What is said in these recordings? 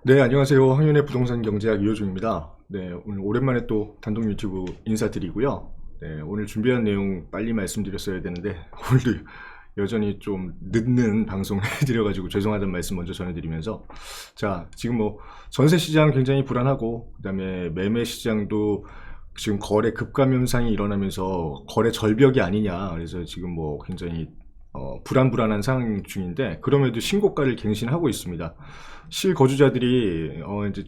네, 안녕하세요. 황윤의 부동산 경제학 이호중입니다. 네, 오늘 오랜만에 또 단독 유튜브 인사드리고요. 네, 오늘 준비한 내용 빨리 말씀드렸어야 되는데 오늘도 여전히 좀 늦는 방송을 해드려가지고 죄송하다는 말씀 먼저 전해드리면서, 자, 지금 뭐 전세 시장 굉장히 불안하고, 그다음에 매매 시장도 지금 거래 급감 현상이 일어나면서 거래 절벽이 아니냐, 그래서 지금 뭐 굉장히 불안한 상황 중인데, 그럼에도 신고가를 갱신하고 있습니다. 실거주자들이 이제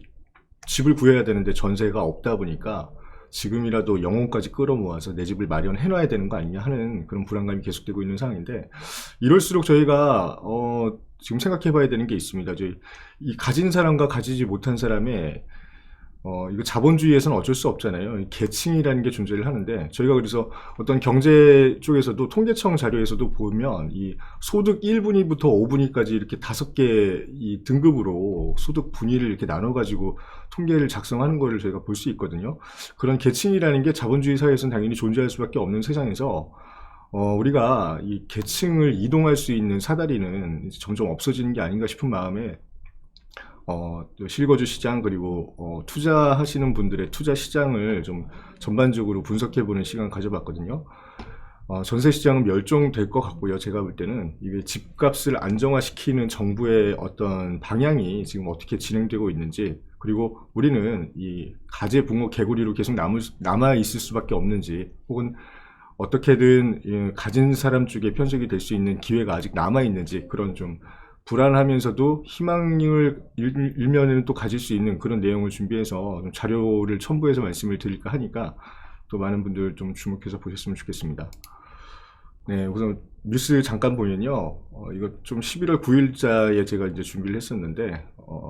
집을 구해야 되는데 전세가 없다 보니까 지금이라도 영혼까지 끌어모아서 내 집을 마련해 놔야 되는 거 아니냐 하는 그런 불안감이 계속되고 있는 상황인데, 이럴수록 저희가 지금 생각해 봐야 되는 게 있습니다. 저희 이 가진 사람과 가지지 못한 사람의 이거 자본주의에서는 어쩔 수 없잖아요. 이 계층이라는 게 존재를 하는데, 저희가 그래서 어떤 경제 쪽에서도 통계청 자료에서도 보면 이 소득 1분위부터 5분위까지 이렇게 5개 이 등급으로 소득 분위를 이렇게 나눠가지고 통계를 작성하는 거를 저희가 볼 수 있거든요. 그런 계층이라는 게 자본주의 사회에서는 당연히 존재할 수밖에 없는 세상에서 우리가 이 계층을 이동할 수 있는 사다리는 이제 점점 없어지는 게 아닌가 싶은 마음에 또 실거주 시장, 그리고 투자하시는 분들의 투자 시장을 좀 전반적으로 분석해보는 시간 가져봤거든요. 전세 시장은 멸종될 것 같고요. 제가 볼 때는 이게 집값을 안정화시키는 정부의 어떤 방향이 지금 어떻게 진행되고 있는지, 그리고 우리는 이 가재, 붕어, 개구리로 계속 남아 있을 수밖에 없는지, 혹은 어떻게든 가진 사람 쪽에 편성이 될 수 있는 기회가 아직 남아 있는지, 그런 좀 불안하면서도 희망을 일면에는 또 가질 수 있는 그런 내용을 준비해서 좀 자료를 첨부해서 말씀을 드릴까 하니까 또 많은 분들 좀 주목해서 보셨으면 좋겠습니다. 네, 우선 뉴스 잠깐 보면요. 이거 좀 11월 9일자에 제가 이제 준비를 했었는데,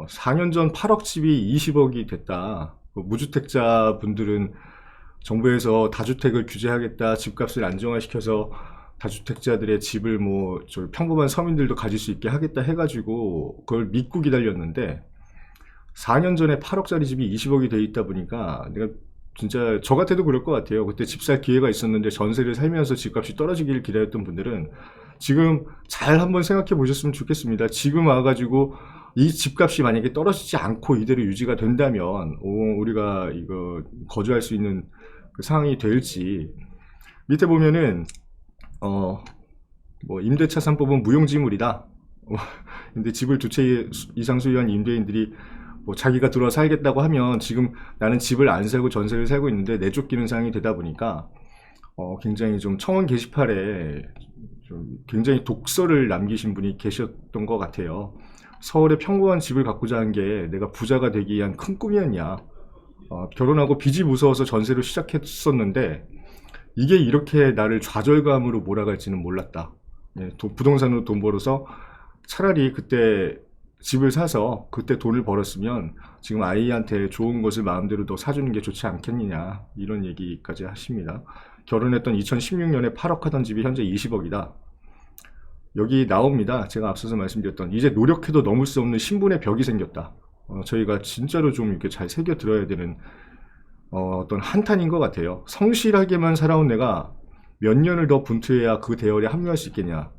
4년 전 8억 집이 20억이 됐다. 무주택자 분들은 정부에서 다주택을 규제하겠다, 집값을 안정화시켜서 다주택자들의 집을 뭐 평범한 서민들도 가질 수 있게 하겠다 해가지고 그걸 믿고 기다렸는데, 4년 전에 8억짜리 집이 20억이 돼 있다 보니까 내가 진짜 저 같아도 그럴 것 같아요. 그때 집 살 기회가 있었는데 전세를 살면서 집값이 떨어지기를 기다렸던 분들은 지금 잘 한번 생각해 보셨으면 좋겠습니다. 지금 와가지고 이 집값이 만약에 떨어지지 않고 이대로 유지가 된다면 우리가 이거 거주할 수 있는 그 상황이 될지. 밑에 보면은 뭐 임대차 3법은 무용지물이다. 근데 집을 2채 이상 소유한 임대인들이 뭐 자기가 들어와 살겠다고 하면, 지금 나는 집을 안 살고 전세를 살고 있는데 내쫓기는 상황이 되다 보니까 굉장히 좀 청원 게시판에 좀 굉장히 독서를 남기신 분이 계셨던 것 같아요. 서울에 평범한 집을 갖고자 한 게 내가 부자가 되기 위한 큰 꿈이었냐. 결혼하고 빚이 무서워서 전세로 시작했었는데 이게 이렇게 나를 좌절감으로 몰아갈지는 몰랐다. 예, 부동산으로 돈 벌어서 차라리 그때 집을 사서 그때 돈을 벌었으면 지금 아이한테 좋은 것을 마음대로 더 사주는 게 좋지 않겠느냐, 이런 얘기까지 하십니다. 결혼했던 2016년에 8억 하던 집이 현재 20억이다. 여기 나옵니다. 제가 앞서서 말씀드렸던 이제 노력해도 넘을 수 없는 신분의 벽이 생겼다. 저희가 진짜로 좀 이렇게 잘 새겨 들어야 되는 어떤 한탄인 것 같아요. 성실하게만 살아온 내가 몇 년을 더 분투해야 그 대열에 합류할 수 있겠냐.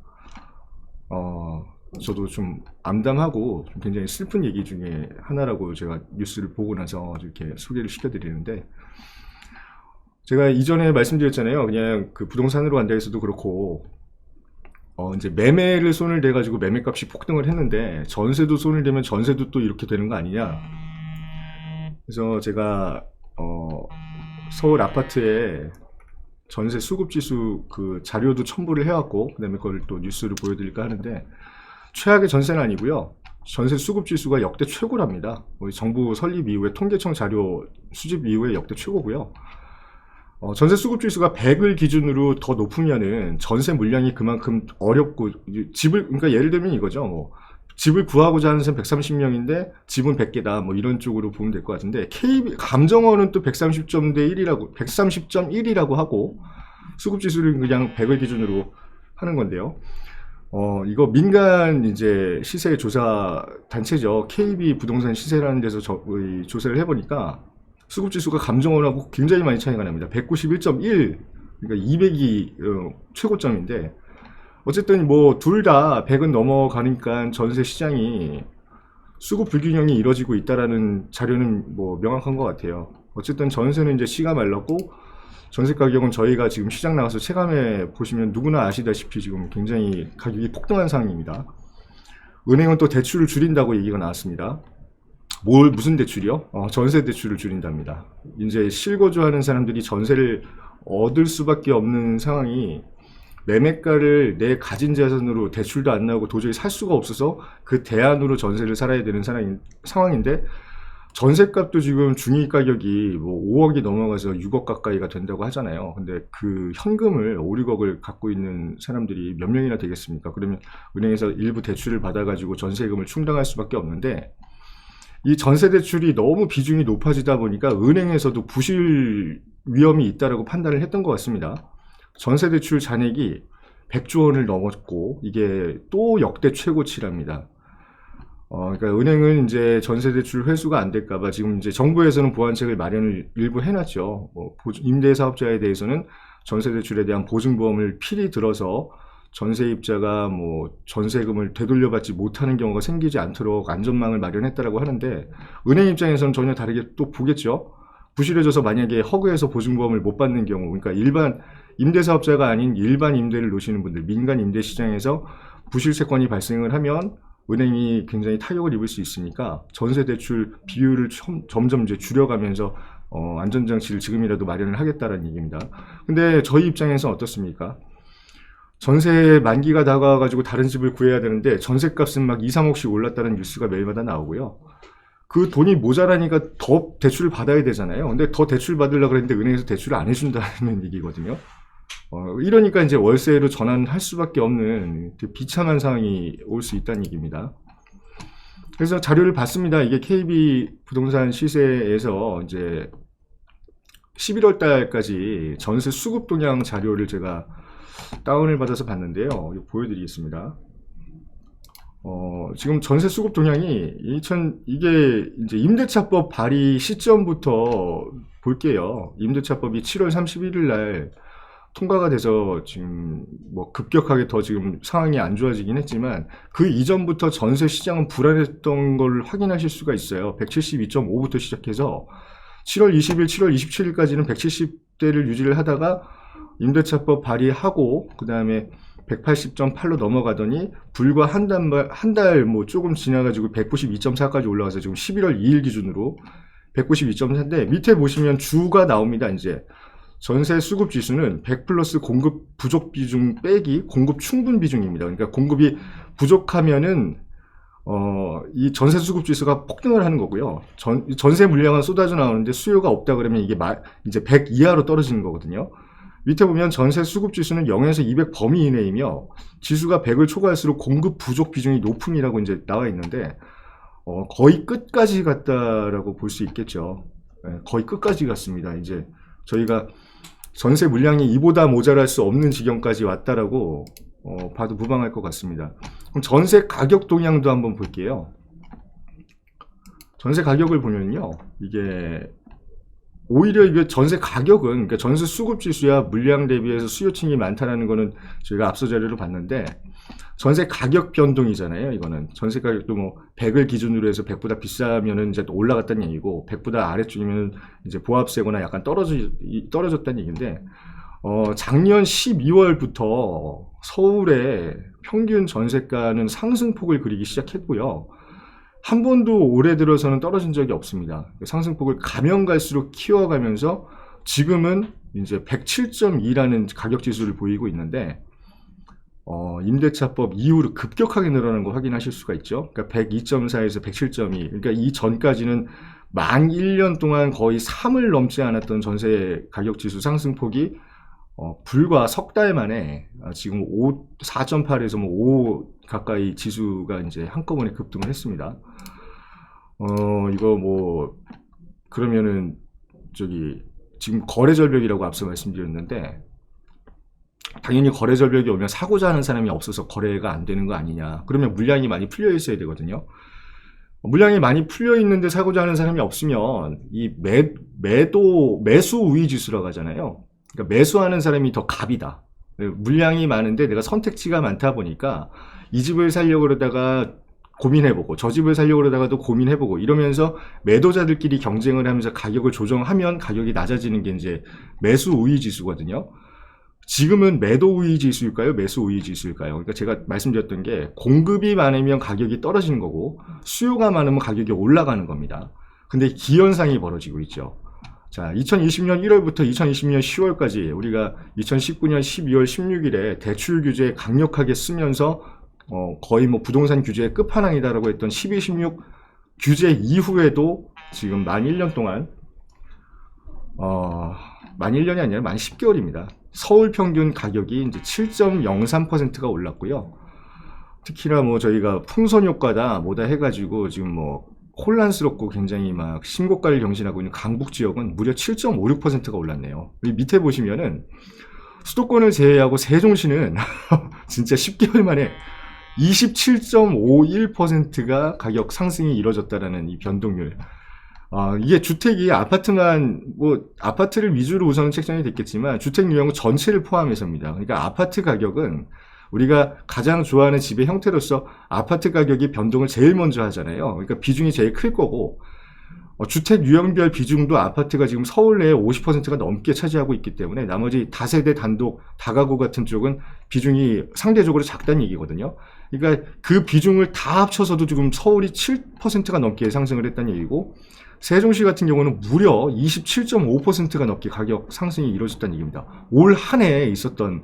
저도 좀 암담하고 좀 굉장히 슬픈 얘기 중에 하나라고 제가 뉴스를 보고 나서 이렇게 소개를 시켜드리는데, 제가 이전에 말씀드렸잖아요. 그냥 그 부동산으로 간다 해서도 그렇고, 이제 매매를 손을 대가지고 매매값이 폭등을 했는데 전세도 손을 대면 전세도 또 이렇게 되는 거 아니냐. 그래서 제가 서울 아파트에 전세 수급지수 그 자료도 첨부를 해왔고, 그 다음에 그걸 또 뉴스를 보여드릴까 하는데, 최악의 전세는 아니고요. 전세 수급지수가 역대 최고랍니다. 우리 정부 설립 이후에 통계청 자료 수집 이후에 역대 최고고요. 전세 수급지수가 100을 기준으로 더 높으면은 전세 물량이 그만큼 어렵고, 그러니까 예를 들면 이거죠. 뭐 집을 구하고자 하는 사람 130명인데 집은 100개다. 뭐 이런 쪽으로 보면 될 것 같은데, 감정원은 또 130.1이라고 하고, 수급지수를 그냥 100을 기준으로 하는 건데요. 이거 민간 이제 시세 조사 단체죠. KB 부동산 시세라는 데서 조사를 해보니까 수급지수가 감정원하고 굉장히 많이 차이가 납니다. 191.1, 그러니까 200이 최고점인데, 어쨌든 뭐 둘 다 100은 넘어가니까 전세 시장이 수급 불균형이 이뤄지고 있다라는 자료는 뭐 명확한 것 같아요. 어쨌든 전세는 이제 씨가 말랐고 전세 가격은 저희가 지금 시장 나가서 체감해 보시면 누구나 아시다시피 지금 굉장히 가격이 폭등한 상황입니다. 은행은 또 대출을 줄인다고 얘기가 나왔습니다. 무슨 대출이요? 전세 대출을 줄인답니다. 이제 실거주하는 사람들이 전세를 얻을 수밖에 없는 상황이 매매가를 내 가진 자산으로 대출도 안 나오고 도저히 살 수가 없어서 그 대안으로 전세를 살아야 되는 상황인데 전세값도 지금 중위 가격이 뭐 5억이 넘어가서 6억 가까이가 된다고 하잖아요. 근데 그 현금을 5, 6억을 갖고 있는 사람들이 몇 명이나 되겠습니까? 그러면 은행에서 일부 대출을 받아가지고 전세금을 충당할 수밖에 없는데 이 전세 대출이 너무 비중이 높아지다 보니까 은행에서도 부실 위험이 있다라고 판단을 했던 것 같습니다. 전세 대출 잔액이 100조 원을 넘었고 이게 또 역대 최고치랍니다. 그러니까 은행은 이제 전세 대출 회수가 안 될까봐 지금 이제 정부에서는 보완책을 마련을 일부 해놨죠. 임대사업자에 대해서는 전세 대출에 대한 보증보험을 필히 들어서 전세입자가 뭐 전세금을 되돌려받지 못하는 경우가 생기지 않도록 안전망을 마련했다라고 하는데 은행 입장에서는 전혀 다르게 또 보겠죠. 부실해져서 만약에 허그에서 보증보험을 못 받는 경우, 그러니까 일반 임대사업자가 아닌 일반 임대를 놓으시는 분들, 민간 임대 시장에서 부실세건이 발생을 하면 은행이 굉장히 타격을 입을 수 있으니까 전세 대출 비율을 점점 이제 줄여가면서 안전장치를 지금이라도 마련을 하겠다는 얘기입니다. 근데 저희 입장에서 어떻습니까? 전세 만기가 다가와가지고 다른 집을 구해야 되는데 전세값은 막 2, 3억씩 올랐다는 뉴스가 매일마다 나오고요. 그 돈이 모자라니까 더 대출을 받아야 되잖아요. 근데 더 대출 받으려고 그랬는데 은행에서 대출을 안 해준다는 얘기거든요. 이러니까 이제 월세로 전환할 수밖에 없는 비참한 상황이 올 수 있다는 얘기입니다. 그래서 자료를 봤습니다. 이게 KB 부동산 시세에서 이제 11월 달까지 전세 수급 동향 자료를 제가 다운을 받아서 봤는데요. 이거 보여드리겠습니다. 지금 전세 수급 동향이 이게 이제 임대차법 발의 시점부터 볼게요. 임대차법이 7월 31일 날 통과가 돼서 지금 뭐 급격하게 더 지금 상황이 안 좋아지긴 했지만 그 이전부터 전세 시장은 불안했던 걸 확인하실 수가 있어요. 172.5부터 시작해서 7월 20일, 7월 27일까지는 170대를 유지를 하다가 임대차법 발의하고 그 다음에 180.8로 넘어가더니 불과 한 달 뭐 조금 지나가지고 192.4까지 올라가서 지금 11월 2일 기준으로 192.4인데 밑에 보시면 주가 나옵니다. 이제 전세 수급 지수는 100 플러스 공급 부족 비중 빼기 공급 충분 비중입니다. 그러니까 공급이 부족하면은 이 전세 수급 지수가 폭등을 하는 거고요. 전세 물량은 쏟아져 나오는데 수요가 없다 그러면 이게 이제 100 이하로 떨어지는 거거든요. 밑에 보면 전세 수급 지수는 0에서 200 범위 이내이며 지수가 100을 초과할수록 공급 부족 비중이 높음이라고 이제 나와 있는데 거의 끝까지 갔다라고 볼 수 있겠죠. 거의 끝까지 갔습니다. 이제 저희가 전세 물량이 이보다 모자랄 수 없는 지경까지 왔다라고 봐도 무방할 것 같습니다. 그럼 전세 가격 동향도 한번 볼게요. 전세 가격을 보면요, 이게 오히려 이게 전세 가격은, 그러니까 전세 수급 지수야 물량 대비해서 수요층이 많다라는 거는 저희가 앞서 자료로 봤는데 전세 가격 변동이잖아요. 이거는 전세 가격도 뭐 100을 기준으로 해서 100보다 비싸면은 이제 또 올라갔다는 얘기고 100보다 아래쪽이면 이제 보합세거나 약간 떨어졌다는 얘기인데 작년 12월부터 서울의 평균 전세가는 상승폭을 그리기 시작했고요. 한 번도 올해 들어서는 떨어진 적이 없습니다. 상승폭을 가면 갈수록 키워가면서 지금은 이제 107.2라는 가격 지수를 보이고 있는데 임대차법 이후로 급격하게 늘어난 거 확인하실 수가 있죠. 그러니까 102.4에서 107.2. 그러니까 이 전까지는 만 1년 동안 거의 3을 넘지 않았던 전세 가격 지수 상승폭이 불과 석 달 만에 지금 4.8에서 뭐 5 가까이 지수가 이제 한꺼번에 급등을 했습니다. 이거 뭐 그러면은 지금 거래 절벽이라고 앞서 말씀드렸는데 당연히 거래 절벽이 오면 사고자 하는 사람이 없어서 거래가 안 되는 거 아니냐. 그러면 물량이 많이 풀려 있어야 되거든요. 물량이 많이 풀려 있는데 사고자 하는 사람이 없으면 이 매수 우위 지수라고 하잖아요. 그러니까 매수하는 사람이 더 갑이다. 물량이 많은데 내가 선택지가 많다 보니까 이 집을 살려고 그러다가 고민해보고, 저 집을 살려고 그러다가도 고민해보고, 이러면서 매도자들끼리 경쟁을 하면서 가격을 조정하면 가격이 낮아지는 게 이제 매수 우위 지수거든요. 지금은 매도 우위 지수일까요? 매수 우위 지수일까요? 그러니까 제가 말씀드렸던 게 공급이 많으면 가격이 떨어지는 거고 수요가 많으면 가격이 올라가는 겁니다. 근데 기현상이 벌어지고 있죠. 자, 2020년 1월부터 2020년 10월까지 우리가 2019년 12월 16일에 대출 규제 강력하게 쓰면서 거의 뭐 부동산 규제의 끝판왕이다라고 했던 12, 16 규제 이후에도 지금 만 1년 동안 만 1년이 아니라 만 10개월입니다. 서울 평균 가격이 이제 7.03%가 올랐고요. 특히나 뭐 저희가 풍선 효과다 뭐다 해가지고 지금 뭐 혼란스럽고 굉장히 막 신고가를 경신하고 있는 강북 지역은 무려 7.56%가 올랐네요. 여기 밑에 보시면은 수도권을 제외하고 세종시는 진짜 10개월 만에 27.51%가 가격 상승이 이뤄졌다라는 이 변동률. 이게 주택이 아파트만, 뭐, 아파트를 위주로 우선 책정이 됐겠지만, 주택 유형 전체를 포함해서입니다. 그러니까 아파트 가격은 우리가 가장 좋아하는 집의 형태로서 아파트 가격이 변동을 제일 먼저 하잖아요. 그러니까 비중이 제일 클 거고, 주택 유형별 비중도 아파트가 지금 서울 내에 50%가 넘게 차지하고 있기 때문에 나머지 다세대 단독, 다가구 같은 쪽은 비중이 상대적으로 작다는 얘기거든요. 그러니까 그 비중을 다 합쳐서도 지금 서울이 7%가 넘게 상승을 했다는 얘기고, 세종시 같은 경우는 무려 27.5%가 넘게 가격 상승이 이루어졌다는 얘기입니다. 올 한 해에 있었던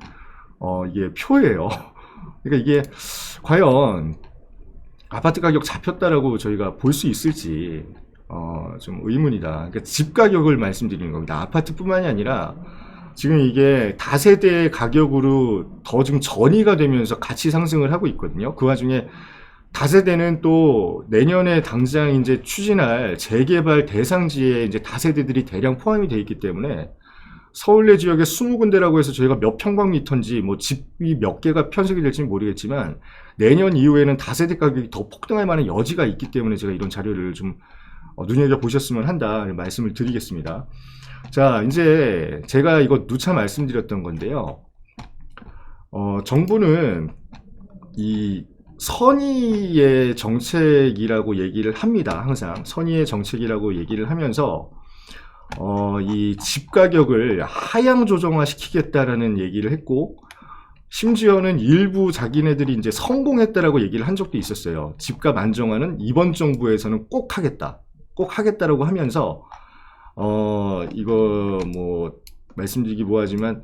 이게 표예요. 그러니까 이게 과연 아파트 가격 잡혔다라고 저희가 볼 수 있을지 좀 의문이다. 그러니까 집 가격을 말씀드리는 겁니다. 아파트뿐만이 아니라 지금 이게 다세대 가격으로 더 지금 전이가 되면서 같이 상승을 하고 있거든요. 그 와중에 다세대는 또 내년에 당장 이제 추진할 재개발 대상지에 이제 다세대들이 대량 포함이 되어 있기 때문에 서울 내 지역에 20군데라고 해서 저희가 몇 평방미터인지 뭐 집이 몇 개가 편성이 될지는 모르겠지만 내년 이후에는 다세대 가격이 더 폭등할 만한 여지가 있기 때문에 제가 이런 자료를 좀 눈여겨보셨으면 한다 말씀을 드리겠습니다. 자, 이제 제가 이거 누차 말씀드렸던 건데요. 정부는 이 선의의 정책이라고 얘기를 합니다. 항상 선의의 정책이라고 얘기를 하면서 이 집 가격을 하향 조정화 시키겠다라는 얘기를 했고, 심지어는 일부 자기네들이 이제 성공했다라고 얘기를 한 적도 있었어요. 집값 안정화는 이번 정부에서는 꼭 하겠다라고 하면서 이거 뭐 말씀드리기 뭐하지만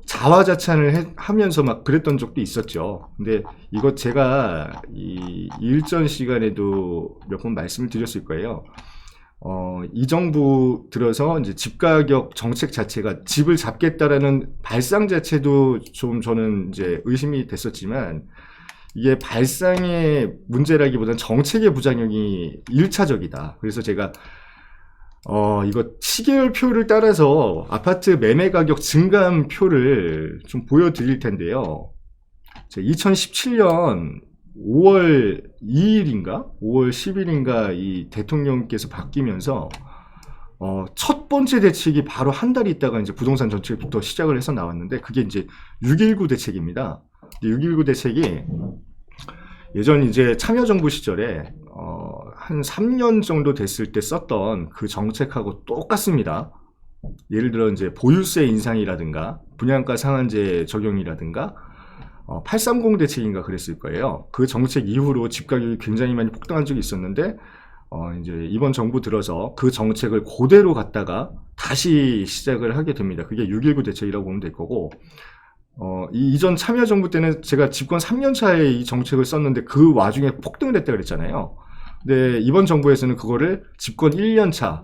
자화자찬을 하면서 막 그랬던 적도 있었죠. 근데 이거 제가 이 일전 시간에도 몇 번 말씀을 드렸을 거예요. 이 정부 들어서 이제 집가격 정책 자체가 집을 잡겠다라는 발상 자체도 좀 저는 이제 의심이 됐었지만, 이게 발상의 문제라기보다는 정책의 부작용이 1차적이다. 그래서 제가 이거 시계열표를 따라서 아파트 매매 가격 증감 표를 좀 보여드릴 텐데요. 2017년 5월 2일인가? 5월 10일인가 이 대통령께서 바뀌면서 첫 번째 대책이 바로 한 달 있다가 이제 부동산 정책부터 시작을 해서 나왔는데, 그게 이제 6.19 대책입니다. 6.19 대책이 예전 이제 참여정부 시절에 한 3년 정도 됐을 때 썼던 그 정책하고 똑같습니다. 예를 들어 이제 보유세 인상이라든가 분양가 상한제 적용이라든가 830 대책인가 그랬을 거예요. 그 정책 이후로 집 가격이 굉장히 많이 폭등한 적이 있었는데 이제 이번 정부 들어서 그 정책을 그대로 갖다가 다시 시작을 하게 됩니다. 그게 6.19 대책이라고 보면 될 거고, 이전 참여정부 때는 제가 집권 3년 차에 이 정책을 썼는데 그 와중에 폭등을 했다 그랬잖아요. 근데 이번 정부에서는 그거를 집권 1년 차,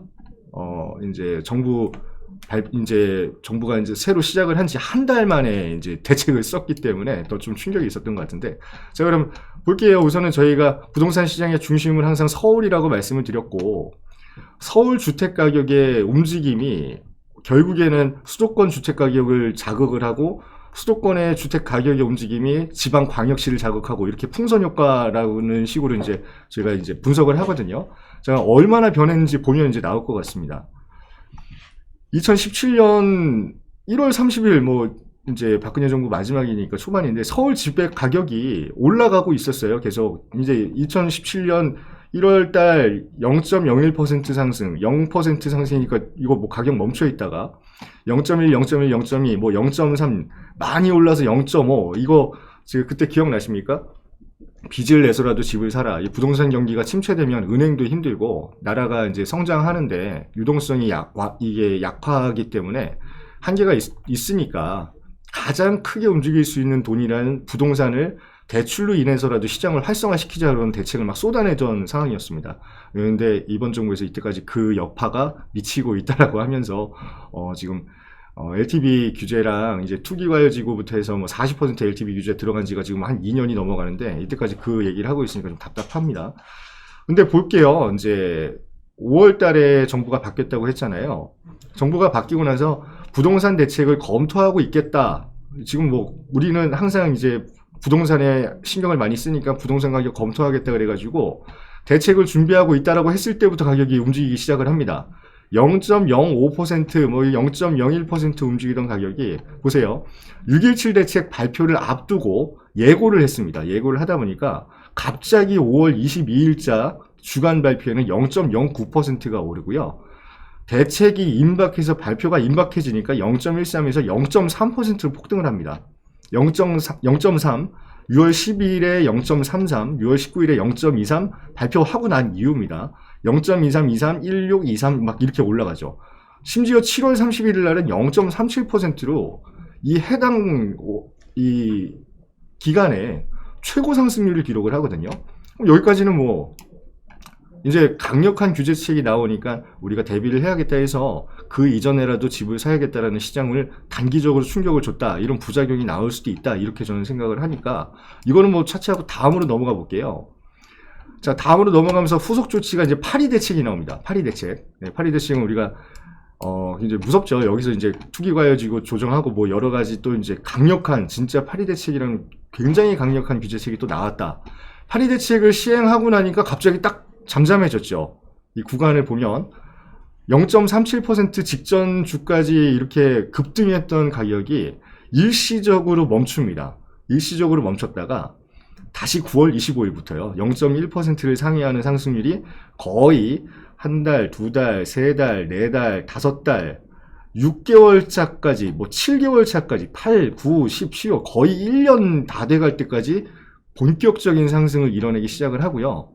이제 정부가 이제 새로 시작을 한 지 한 달 만에 이제 대책을 썼기 때문에 더 좀 충격이 있었던 것 같은데, 자, 그럼 볼게요. 우선은 저희가 부동산 시장의 중심은 항상 서울이라고 말씀을 드렸고, 서울 주택 가격의 움직임이 결국에는 수도권 주택 가격을 자극을 하고, 수도권의 주택 가격의 움직임이 지방 광역시를 자극하고, 이렇게 풍선 효과라는 식으로 이제 제가 이제 분석을 하거든요. 자, 얼마나 변했는지 보면 이제 나올 것 같습니다. 2017년 1월 30일 뭐 이제 박근혜 정부 마지막이니까 초반인데 서울 집값 가격이 올라가고 있었어요. 계속 이제 2017년 1월달 0.01% 상승, 0% 상승이니까 이거 뭐 가격 멈춰 있다가 0.1, 0.1, 0.2, 뭐 0.3 많이 올라서 0.5 이거 지금 그때 기억나십니까? 빚을 내서라도 집을 사라. 이 부동산 경기가 침체되면 은행도 힘들고 나라가 이제 성장하는데 유동성이 이게 약화하기 때문에 한계가 있으니까 가장 크게 움직일 수 있는 돈이라는 부동산을 대출로 인해서라도 시장을 활성화시키자 그런 대책을 막 쏟아내던 상황이었습니다. 그런데 이번 정부에서 이때까지 그 여파가 미치고 있다라고 하면서 지금 LTV 규제랑 이제 투기과열지구부터 해서 뭐 40% LTV 규제 들어간 지가 지금 한 2년이 넘어가는데 이때까지 그 얘기를 하고 있으니까 좀 답답합니다. 근데 볼게요. 이제 5월 달에 정부가 바뀌었다고 했잖아요. 정부가 바뀌고 나서 부동산 대책을 검토하고 있겠다. 지금 뭐 우리는 항상 이제 부동산에 신경을 많이 쓰니까 부동산 가격 검토하겠다 그래가지고 대책을 준비하고 있다라고 했을 때부터 가격이 움직이기 시작을 합니다. 0.05% 뭐 0.01% 움직이던 가격이 보세요. 6.17 대책 발표를 앞두고 예고를 했습니다. 예고를 하다 보니까 갑자기 5월 22일자 주간 발표에는 0.09%가 오르고요. 대책이 임박해서 발표가 임박해지니까 0.13에서 0.3%로 폭등을 합니다. 0.3, 6월 12일에 0.33, 6월 19일에 0.23 발표하고 난 이후입니다. 0.23, 23, 16, 23 막 이렇게 올라가죠. 심지어 7월 31일 날은 0.37%로 이 해당 이 기간에 최고 상승률을 기록을 하거든요. 여기까지는 뭐 이제 강력한 규제책이 나오니까 우리가 대비를 해야겠다 해서 그 이전에라도 집을 사야겠다라는 시장을 단기적으로 충격을 줬다. 이런 부작용이 나올 수도 있다. 이렇게 저는 생각을 하니까 이거는 뭐 차치하고 다음으로 넘어가 볼게요. 자, 다음으로 넘어가면서 후속 조치가 이제 파리 대책이 나옵니다. 파리 대책. 네, 파리 대책은 우리가 이제 무섭죠. 여기서 이제 투기과열지구 조정하고 뭐 여러 가지 또 이제 강력한 진짜 파리 대책이랑 굉장히 강력한 규제책이 또 나왔다. 파리 대책을 시행하고 나니까 갑자기 딱 잠잠해졌죠. 이 구간을 보면 0.37% 직전 주까지 이렇게 급등했던 가격이 일시적으로 멈춥니다. 일시적으로 멈췄다가 다시 9월 25일부터요. 0.1%를 상회하는 상승률이 거의 한 달, 두 달, 세 달, 네 달, 다섯 달, 6개월 차까지, 뭐 7개월 차까지, 8, 9, 10, 15 거의 1년 다 돼갈 때까지 본격적인 상승을 이뤄내기 시작을 하고요.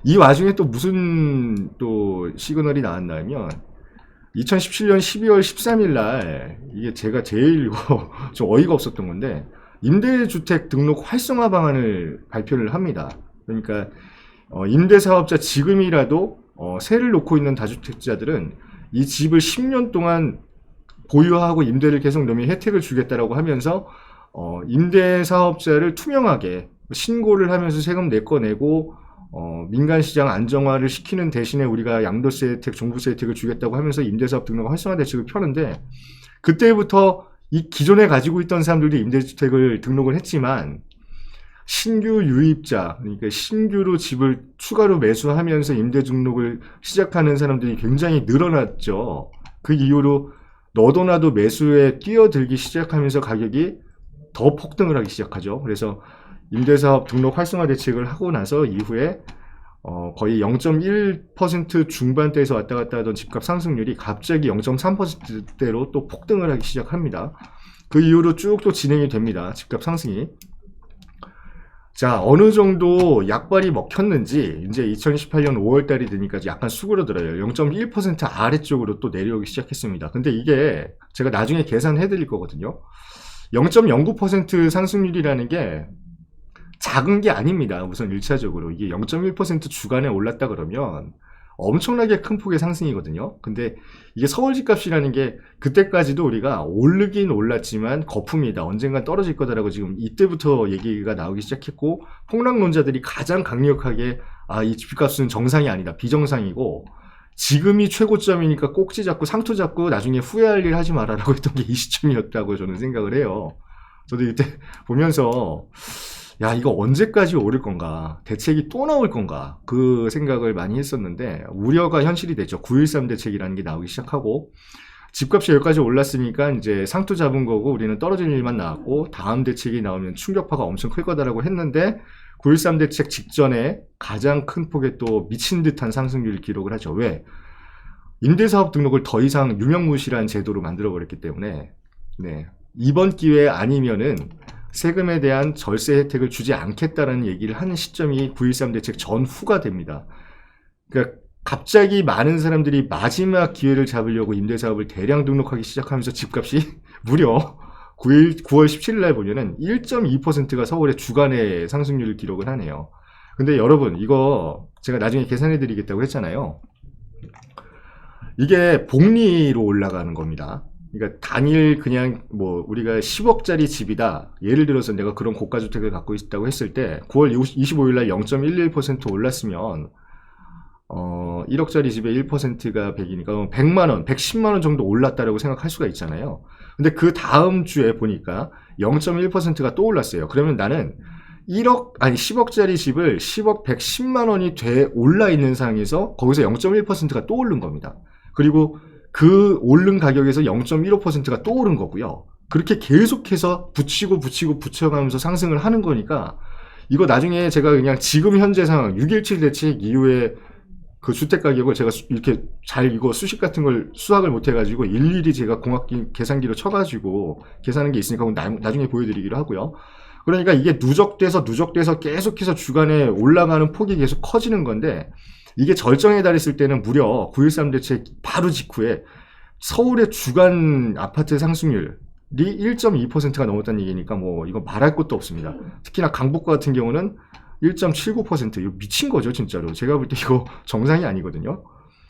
이 와중에 또 무슨 또 시그널이 나왔냐면 2017년 12월 13일 날 이게 제가 제일 좀 어이가 없었던 건데 임대주택 등록 활성화 방안을 발표를 합니다. 그러니까 임대사업자 지금이라도 세를 놓고 있는 다주택자들은 이 집을 10년 동안 보유하고 임대를 계속 넣으면 혜택을 주겠다라고 하면서 임대사업자를 투명하게 신고를 하면서 세금 내 거 내고 민간시장 안정화를 시키는 대신에 우리가 양도세 혜택, 종부세 혜택을 주겠다고 하면서 임대사업 등록 활성화 대책을 펴는데 그때부터 이 기존에 가지고 있던 사람들도 임대주택을 등록을 했지만 신규 유입자, 그러니까 신규로 집을 추가로 매수하면서 임대 등록을 시작하는 사람들이 굉장히 늘어났죠. 그 이후로 너도 나도 매수에 뛰어들기 시작하면서 가격이 더 폭등을 하기 시작하죠. 그래서 임대사업 등록 활성화 대책을 하고 나서 이후에 거의 0.1% 중반대에서 왔다 갔다 하던 집값 상승률이 갑자기 0.3%대로 또 폭등을 하기 시작합니다. 그 이후로 쭉 또 진행이 됩니다. 집값 상승이. 자, 어느 정도 약발이 먹혔는지 이제 2018년 5월 달이 되니까 약간 수그러들어요. 0.1% 아래쪽으로 또 내려오기 시작했습니다. 근데 이게 제가 나중에 계산해 드릴 거거든요. 0.09% 상승률이라는 게 작은 게 아닙니다. 우선 1차적으로 이게 0.1% 주간에 올랐다 그러면 엄청나게 큰 폭의 상승이거든요. 근데 이게 서울 집값이라는 게 그때까지도 우리가 오르긴 올랐지만 거품이다. 언젠간 떨어질 거다라고 지금 이때부터 얘기가 나오기 시작했고 폭락론자들이 가장 강력하게 이 집값은 정상이 아니다. 비정상이고 지금이 최고점이니까 꼭지 잡고 상투 잡고 나중에 후회할 일 하지 마라라고 했던 게 이 시점이었다고 저는 생각을 해요. 저도 이때 보면서 야, 이거 언제까지 오를 건가? 대책이 또 나올 건가? 그 생각을 많이 했었는데 우려가 현실이 됐죠. 9.13 대책이라는 게 나오기 시작하고 집값이 여기까지 올랐으니까 이제 상투 잡은 거고 우리는 떨어질 일만 나왔고 다음 대책이 나오면 충격파가 엄청 클 거다라고 했는데 9.13 대책 직전에 가장 큰 폭의 또 미친 듯한 상승률을 기록을 하죠. 왜? 임대사업 등록을 더 이상 유명무실한 제도로 만들어버렸기 때문에 네. 이번 기회 아니면은 세금에 대한 절세 혜택을 주지 않겠다라는 얘기를 하는 시점이 9.13 대책 전후가 됩니다. 그러니까 갑자기 많은 사람들이 마지막 기회를 잡으려고 임대사업을 대량 등록하기 시작하면서 집값이 무려 9월 17일 날 보면은 1.2%가 서울의 주간의 상승률을 기록을 하네요. 근데 여러분 이거 제가 나중에 계산해 드리겠다고 했잖아요. 이게 복리로 올라가는 겁니다. 그러니까 단일 그냥 뭐 우리가 10억짜리 집이다. 예를 들어서 내가 그런 고가주택을 갖고 있다고 했을 때 9월 25일 날 0.11% 올랐으면 1억짜리 집에 1%가 100이니까 100만원, 110만원 정도 올랐다라고 생각할 수가 있잖아요. 근데 그 다음 주에 보니까 0.1%가 또 올랐어요. 그러면 나는 10억짜리 집을 10억 110만원이 올라 있는 상황에서 거기서 0.1%가 또 오른 겁니다. 그리고 그 오른 가격에서 0.15%가 또 오른 거고요. 그렇게 계속해서 붙여가면서 상승을 하는 거니까 이거 나중에 제가 그냥 지금 현재 상황 6.17 대책 이후에 그 주택 가격을 제가 이렇게 잘 이거 수식 같은 걸 수학을 못 해가지고 일일이 제가 공학기 계산기로 쳐가지고 계산한 게 있으니까 나중에 보여드리기로 하고요. 그러니까 이게 누적돼서 계속해서 주간에 올라가는 폭이 계속 커지는 건데 이게 절정에 달했을 때는 무려 9.13 대책 바로 직후에 서울의 주간 아파트 상승률이 1.2%가 넘었다는 얘기니까 뭐 이거 말할 것도 없습니다. 특히나 강북구 같은 경우는 1.79%. 이거 미친 거죠, 진짜로. 제가 볼 때 이거 정상이 아니거든요.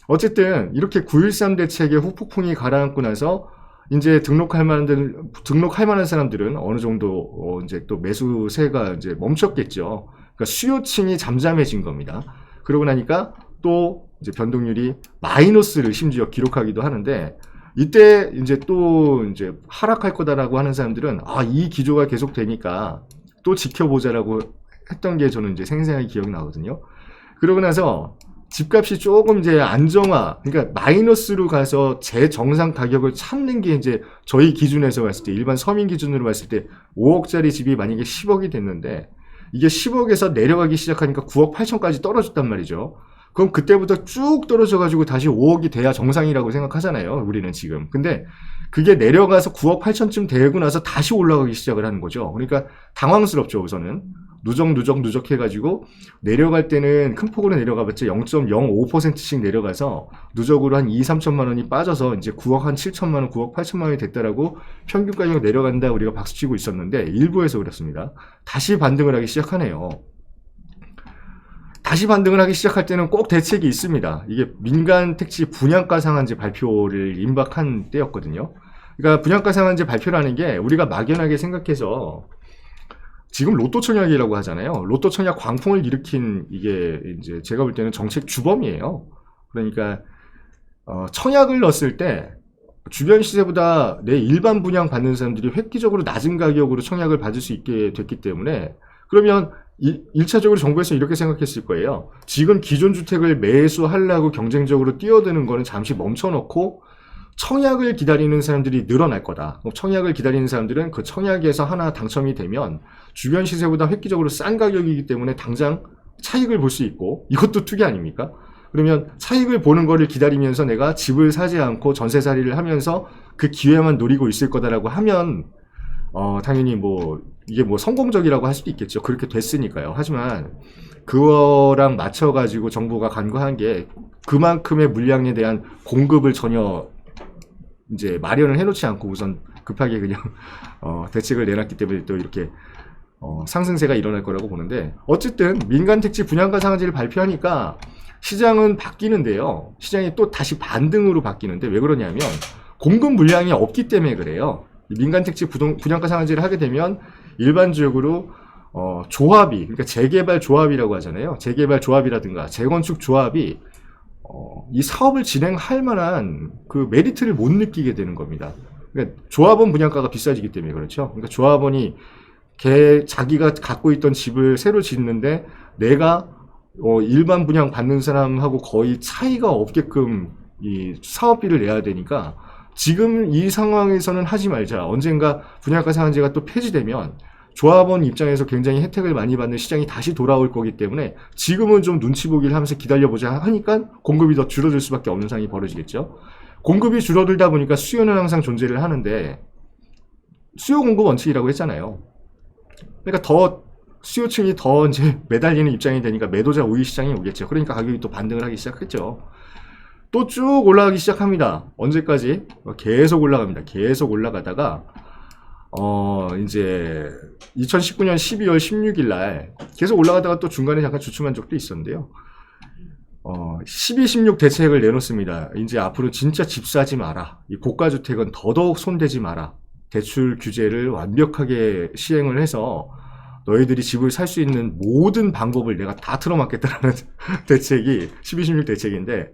어쨌든 이렇게 9.13 대책의 후폭풍이 가라앉고 나서 이제 등록할 만한 사람들은 어느 정도 이제 또 매수세가 이제 멈췄겠죠. 그러니까 수요층이 잠잠해진 겁니다. 그러고 나니까 또 이제 변동률이 마이너스를 심지어 기록하기도 하는데 이때 이제 또 이제 하락할 거다라고 하는 사람들은 이 기조가 계속 되니까 또 지켜보자라고 했던 게 저는 이제 생생하게 기억이 나거든요. 그러고 나서 집값이 조금 이제 안정화, 그러니까 마이너스로 가서 재정상 가격을 찾는 게 이제 저희 기준에서 봤을 때, 일반 서민 기준으로 봤을 때 5억짜리 집이 만약에 10억이 됐는데 이게 10억에서 내려가기 시작하니까 9억 8천까지 떨어졌단 말이죠. 그럼 그때부터 쭉 떨어져가지고 다시 5억이 돼야 정상이라고 생각하잖아요. 우리는 지금. 근데 그게 내려가서 9억 8천쯤 되고 나서 다시 올라가기 시작을 하는 거죠. 그러니까 당황스럽죠, 우선은. 누적 해가지고 내려갈 때는 큰 폭으로 내려가봤자 0.05%씩 내려가서 누적으로 한 2, 3천만 원이 빠져서 이제 9억 한 7천만 원, 9억 8천만 원이 됐다라고 평균 가격이 내려간다 우리가 박수치고 있었는데 일부에서 그렇습니다. 다시 반등을 하기 시작하네요. 다시 반등을 하기 시작할 때는 꼭 대책이 있습니다. 이게 민간 택지 분양가 상한제 발표를 임박한 때였거든요. 그러니까 분양가 상한제 발표라는 게 우리가 막연하게 생각해서 지금 로또 청약이라고 하잖아요. 로또 청약 광풍을 일으킨 이게 이제 제가 볼 때는 정책 주범이에요. 그러니까 청약을 넣었을 때 주변 시세보다 내 일반 분양 받는 사람들이 획기적으로 낮은 가격으로 청약을 받을 수 있게 됐기 때문에 그러면 1차적으로 정부에서 이렇게 생각했을 거예요. 지금 기존 주택을 매수하려고 경쟁적으로 뛰어드는 거는 잠시 멈춰놓고 청약을 기다리는 사람들이 늘어날 거다. 청약을 기다리는 사람들은 그 청약에서 하나 당첨이 되면 주변 시세보다 획기적으로 싼 가격이기 때문에 당장 차익을 볼 수 있고 이것도 투기 아닙니까? 그러면 차익을 보는 거를 기다리면서 내가 집을 사지 않고 전세살이를 하면서 그 기회만 노리고 있을 거다라고 하면 당연히 뭐 이게 뭐 성공적이라고 할 수도 있겠죠. 그렇게 됐으니까요. 하지만 그거랑 맞춰가지고 정부가 간과한 게 그만큼의 물량에 대한 공급을 전혀 이제 마련을 해놓지 않고 우선 급하게 그냥 대책을 내놨기 때문에 또 이렇게 상승세가 일어날 거라고 보는데 어쨌든 민간 택지 분양가 상한제를 발표하니까 시장은 바뀌는데요. 시장이 또 다시 반등으로 바뀌는데 왜 그러냐면 공급 물량이 없기 때문에 그래요. 민간 택지 분양가 상한제를 하게 되면 일반적으로 조합이 그러니까 재개발 조합이라고 하잖아요. 재개발 조합이라든가 재건축 조합이 이 사업을 진행할 만한 그 메리트를 못 느끼게 되는 겁니다. 그러니까 조합원 분양가가 비싸지기 때문에 그렇죠. 그러니까 조합원이 자기가 갖고 있던 집을 새로 짓는데 내가 일반 분양 받는 사람하고 거의 차이가 없게끔 이 사업비를 내야 되니까 지금 이 상황에서는 하지 말자. 언젠가 분양가 상한제가 또 폐지되면 조합원 입장에서 굉장히 혜택을 많이 받는 시장이 다시 돌아올 거기 때문에 지금은 좀 눈치 보기를 하면서 기다려보자 하니까 공급이 더 줄어들 수밖에 없는 상황이 벌어지겠죠. 공급이 줄어들다 보니까 수요는 항상 존재를 하는데 수요 공급 원칙이라고 했잖아요. 그러니까 더 수요층이 더 이제 매달리는 입장이 되니까 매도자 우위 시장이 오겠죠. 그러니까 가격이 또 반등을 하기 시작했죠. 또 쭉 올라가기 시작합니다. 언제까지? 계속 올라갑니다. 계속 올라가다가 이제 2019년 12월 16일 날 계속 올라가다가 또 중간에 잠깐 주춤한 적도 있었는데요. 12, 16 대책을 내놓습니다. 이제 앞으로 진짜 집 사지 마라. 이 고가주택은 더더욱 손대지 마라. 대출 규제를 완벽하게 시행을 해서 너희들이 집을 살 수 있는 모든 방법을 내가 다 틀어막겠다라는 대책이 12, 16 대책인데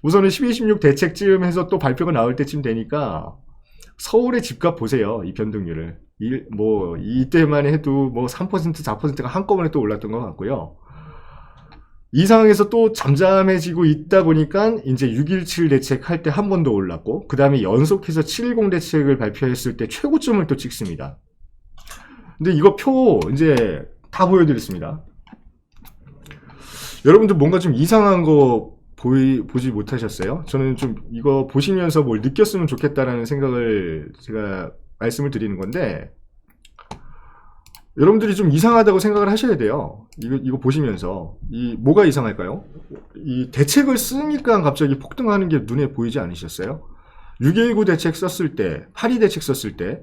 우선은 12, 16 대책쯤 해서 또 발표가 나올 때쯤 되니까 서울의 집값 보세요. 이 변동률을. 이때만 해도 3%, 4%가 한꺼번에 또 올랐던 것 같고요. 이 상황에서 또 잠잠해지고 있다 보니까 이제 6.17 대책 할 때 한 번 더 올랐고, 그 다음에 연속해서 7.10 대책을 발표했을 때 최고점을 또 찍습니다. 근데 이거 표 이제 다 보여드렸습니다. 여러분들 뭔가 좀 이상한 거 보지 못하셨어요? 저는 좀 이거 보시면서 뭘 느꼈으면 좋겠다라는 생각을 제가 말씀을 드리는 건데, 여러분들이 좀 이상하다고 생각을 하셔야 돼요. 이거 보시면서. 뭐가 이상할까요? 이 대책을 쓰니까 갑자기 폭등하는 게 눈에 보이지 않으셨어요? 6.19 대책 썼을 때, 8.2 대책 썼을 때,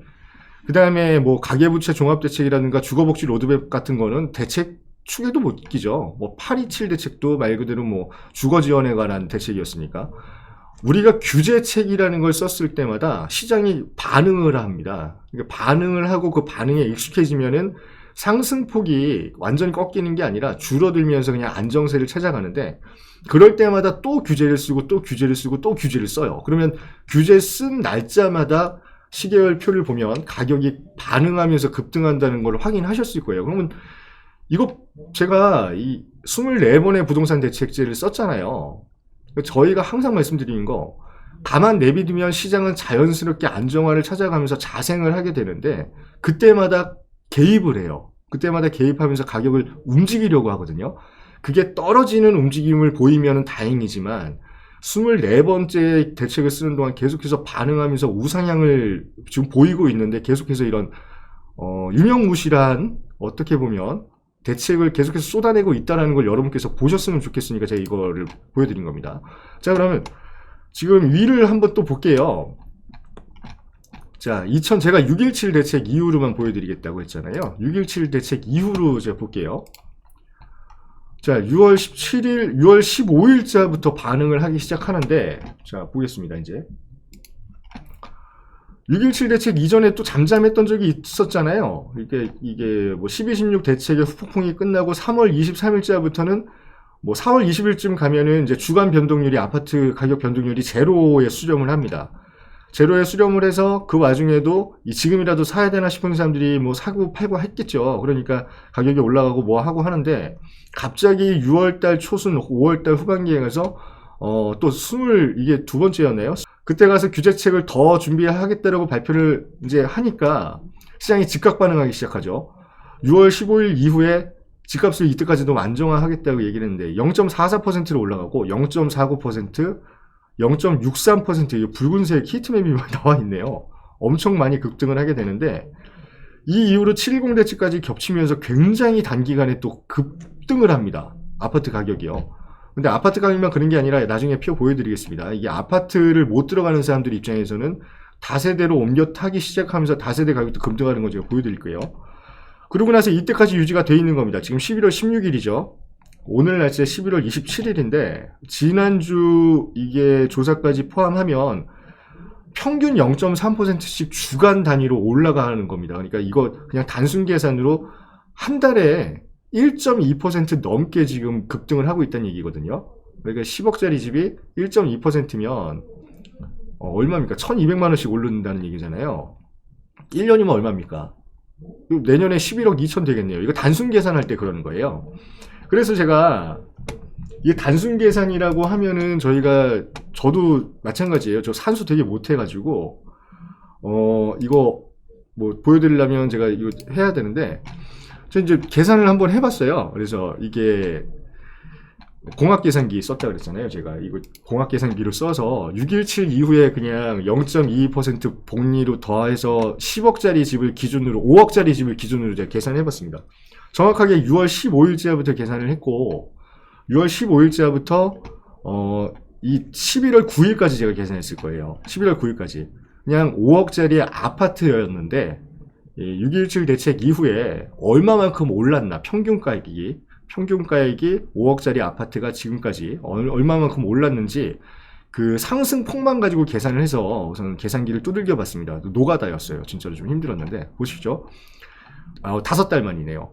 그 다음에 가계부채 종합대책이라든가 주거복지 로드맵 같은 거는 대책 축에도 못 끼죠. 8.27 대책도 말 그대로 주거지원에 관한 대책이었으니까. 우리가 규제책이라는 걸 썼을 때마다 시장이 반응을 합니다. 그러니까 반응을 하고 그 반응에 익숙해지면은 상승폭이 완전히 꺾이는 게 아니라 줄어들면서 그냥 안정세를 찾아가는데, 그럴 때마다 또 규제를 쓰고 또 규제를 쓰고 또 규제를 써요. 그러면 규제 쓴 날짜마다 시계열표를 보면 가격이 반응하면서 급등한다는 걸 확인하셨을 거예요. 그러면 이거 제가 이 24번의 부동산 대책제를 썼잖아요. 저희가 항상 말씀드리는 거, 가만 내비두면 시장은 자연스럽게 안정화를 찾아가면서 자생을 하게 되는데 그때마다 개입을 해요. 그때마다 개입하면서 가격을 움직이려고 하거든요. 그게 떨어지는 움직임을 보이면 다행이지만 24번째 대책을 쓰는 동안 계속해서 반응하면서 우상향을 지금 보이고 있는데, 계속해서 이런 유명무실한, 어떻게 보면 대책을 계속해서 쏟아내고 있다는 걸 여러분께서 보셨으면 좋겠으니까 제가 이거를 보여드린 겁니다. 자, 그러면 지금 위를 한번 또 볼게요. 자, 제가 6.17 대책 이후로만 보여드리겠다고 했잖아요. 6.17 대책 이후로 제가 볼게요. 자, 6월 17일, 6월 15일자부터 반응을 하기 시작하는데, 자, 보겠습니다, 이제. 6.17 대책 이전에 또 잠잠했던 적이 있었잖아요. 이게 12, 16 대책의 후폭풍이 끝나고 3월 23일자부터는 4월 20일쯤 가면은 이제 주간 변동률이, 아파트 가격 변동률이 제로에 수렴을 합니다. 제로에 수렴을 해서 그 와중에도 지금이라도 사야 되나 싶은 사람들이 사고 팔고 했겠죠. 그러니까 가격이 올라가고 하고 하는데, 갑자기 6월달 초순, 5월달 후반기에 가서 또 이게 두 번째였네요. 그때 가서 규제책을 더 준비하겠다라고 발표를 이제 하니까 시장이 즉각 반응하기 시작하죠. 6월 15일 이후에 집값을 이때까지도 안정화하겠다고 얘기를 했는데 0.44%로 올라가고 0.49%, 0.63%, 이 붉은색 히트맵이 나와 있네요. 엄청 많이 급등을 하게 되는데, 이 이후로 710 대책까지 겹치면서 굉장히 단기간에 또 급등을 합니다. 아파트 가격이요. 근데 아파트 가격만 그런 게 아니라 나중에 표 보여드리겠습니다. 이게 아파트를 못 들어가는 사람들 입장에서는 다세대로 옮겨 타기 시작하면서 다세대 가격도 급등하는 거 제가 보여드릴 거예요. 그러고 나서 이때까지 유지가 돼 있는 겁니다. 지금 11월 16일이죠. 오늘 날짜 11월 27일인데 지난주 이게 조사까지 포함하면 평균 0.3%씩 주간 단위로 올라가는 겁니다. 그러니까 이거 그냥 단순 계산으로 한 달에 1.2% 넘게 지금 급등을 하고 있다는 얘기거든요. 그러니까 10억짜리 집이 1.2%면 얼마입니까? 1200만 원씩 오른다는 얘기잖아요. 1년이면 얼마입니까? 내년에 11억 2천 되겠네요. 이거 단순 계산할 때 그러는 거예요. 그래서 제가 이게 단순 계산이라고 하면은 저희가 저도 마찬가지예요. 저 산수 되게 못해가지고 이거 뭐 보여드리려면 제가 이거 해야 되는데, 저 이제 계산을 한번 해봤어요. 그래서 이게 공학계산기 썼다 그랬잖아요. 제가 이거 공학계산기로 써서 6.17 이후에 그냥 0.22% 복리로 더해서 10억짜리 집을 기준으로 5억짜리 집을 기준으로 제가 계산해봤습니다. 정확하게 6월 15일자부터 계산을 했고, 6월 15일자부터 이 11월 9일까지 제가 계산했을 거예요. 11월 9일까지 그냥 5억짜리 아파트였는데 6.17 대책 이후에 얼마만큼 올랐나, 평균가액이 5억짜리 아파트가 지금까지 얼마만큼 올랐는지 그 상승폭만 가지고 계산을 해서 우선 계산기를 두들겨 봤습니다. 노가다였어요. 진짜로 좀 힘들었는데 보십시오. 5달 만이네요.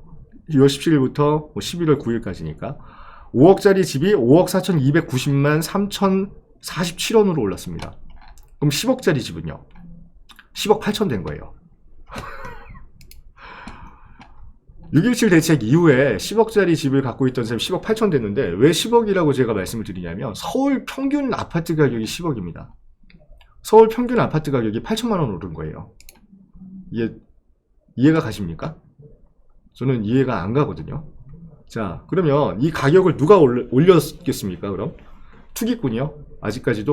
6월 17일부터 11월 9일까지니까 5억짜리 집이 5억 4,290만 3,047원으로 올랐습니다. 그럼 10억짜리 집은요? 10억 8천 된 거예요. 6.17 대책 이후에 10억짜리 집을 갖고 있던 사람이 10억 8천 됐는데, 왜 10억이라고 제가 말씀을 드리냐면 서울 평균 아파트 가격이 10억입니다. 서울 평균 아파트 가격이 8천만 원 오른 거예요. 이게 이해가 가십니까? 저는 이해가 안 가거든요. 자, 그러면 이 가격을 누가 올렸겠습니까? 그럼 투기꾼이요? 아직까지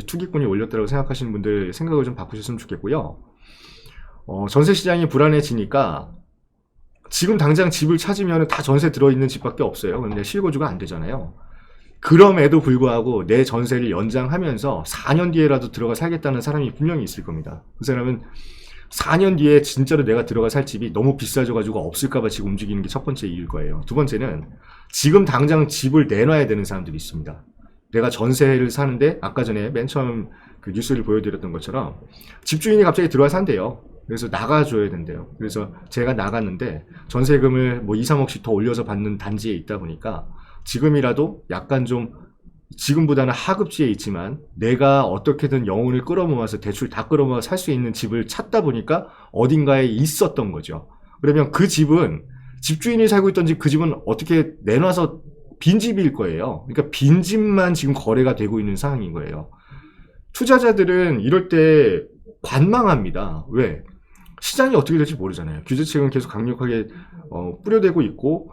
투기꾼이 올렸다고 생각하시는 분들 생각을 좀 바꾸셨으면 좋겠고요. 전세 시장이 불안해지니까 지금 당장 집을 찾으면 다 전세 들어있는 집밖에 없어요. 근데 실거주가 안 되잖아요. 그럼에도 불구하고 내 전세를 연장하면서 4년 뒤에라도 들어가 살겠다는 사람이 분명히 있을 겁니다. 그 사람은 4년 뒤에 진짜로 내가 들어가 살 집이 너무 비싸져가지고 없을까봐 지금 움직이는 게 첫 번째 이유일 거예요. 두 번째는 지금 당장 집을 내놔야 되는 사람들이 있습니다. 내가 전세를 사는데 아까 전에 맨 처음 그 뉴스를 보여드렸던 것처럼 집주인이 갑자기 들어와 산대요. 그래서 나가줘야 된대요. 그래서 제가 나갔는데 전세금을 뭐 2, 3억씩 더 올려서 받는 단지에 있다 보니까 지금이라도 약간 좀 지금보다는 하급지에 있지만 내가 어떻게든 영혼을 끌어모아서 대출 다 끌어모아 살 수 있는 집을 찾다 보니까 어딘가에 있었던 거죠. 그러면 그 집은 집주인이 살고 있던 집, 그 집은 어떻게 내놔서 빈집일 거예요. 그러니까 빈집만 지금 거래가 되고 있는 상황인 거예요. 투자자들은 이럴 때 관망합니다. 왜? 시장이 어떻게 될지 모르잖아요. 규제책은 계속 강력하게 뿌려대고 있고,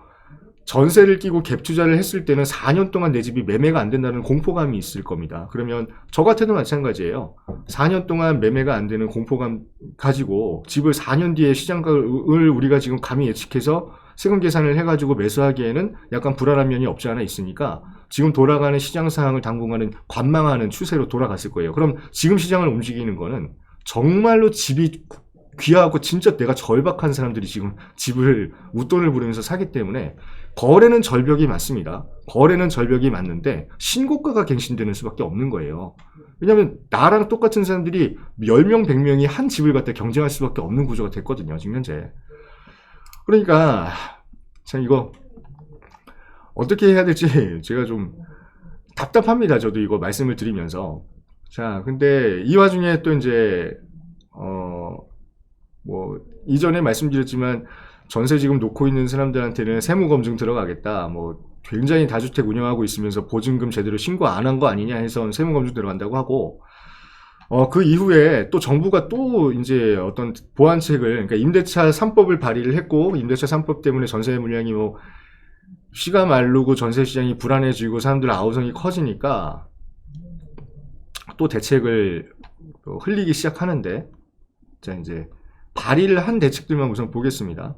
전세를 끼고 갭 투자를 했을 때는 4년 동안 내 집이 매매가 안 된다는 공포감이 있을 겁니다. 그러면 저 같아도 마찬가지예요. 4년 동안 매매가 안 되는 공포감 가지고 집을 4년 뒤에 시장가를 우리가 지금 감히 예측해서 세금 계산을 해가지고 매수하기에는 약간 불안한 면이 없지 않아 있으니까 지금 돌아가는 시장 상황을 당분간은 관망하는 추세로 돌아갔을 거예요. 그럼 지금 시장을 움직이는 거는 정말로 집이 귀하고 진짜 내가 절박한 사람들이 지금 집을 웃돈을 부리면서 사기 때문에 거래는 절벽이 맞습니다. 거래는 절벽이 맞는데 신고가가 갱신되는 수밖에 없는 거예요. 왜냐하면 나랑 똑같은 사람들이 10명, 100명이 한 집을 갖다 경쟁할 수밖에 없는 구조가 됐거든요. 지금 현재. 그러니까 참 이거 어떻게 해야 될지 제가 좀 답답합니다. 저도 이거 말씀을 드리면서. 자, 근데 이 와중에 또 이제 뭐 이전에 말씀드렸지만 전세 지금 놓고 있는 사람들한테는 세무검증 들어가겠다, 뭐 굉장히 다주택 운영하고 있으면서 보증금 제대로 신고 안 한 거 아니냐 해서 세무검증 들어간다고 하고, 그 이후에 또 정부가 또 이제 어떤 보완책을, 그러니까 임대차 3법을 발의를 했고, 임대차 3법 때문에 전세 물량이 뭐 씨가 마르고 전세 시장이 불안해지고 사람들 아우성이 커지니까 또 대책을 흘리기 시작하는데, 자 이제 발의를 한 대책들만 우선 보겠습니다.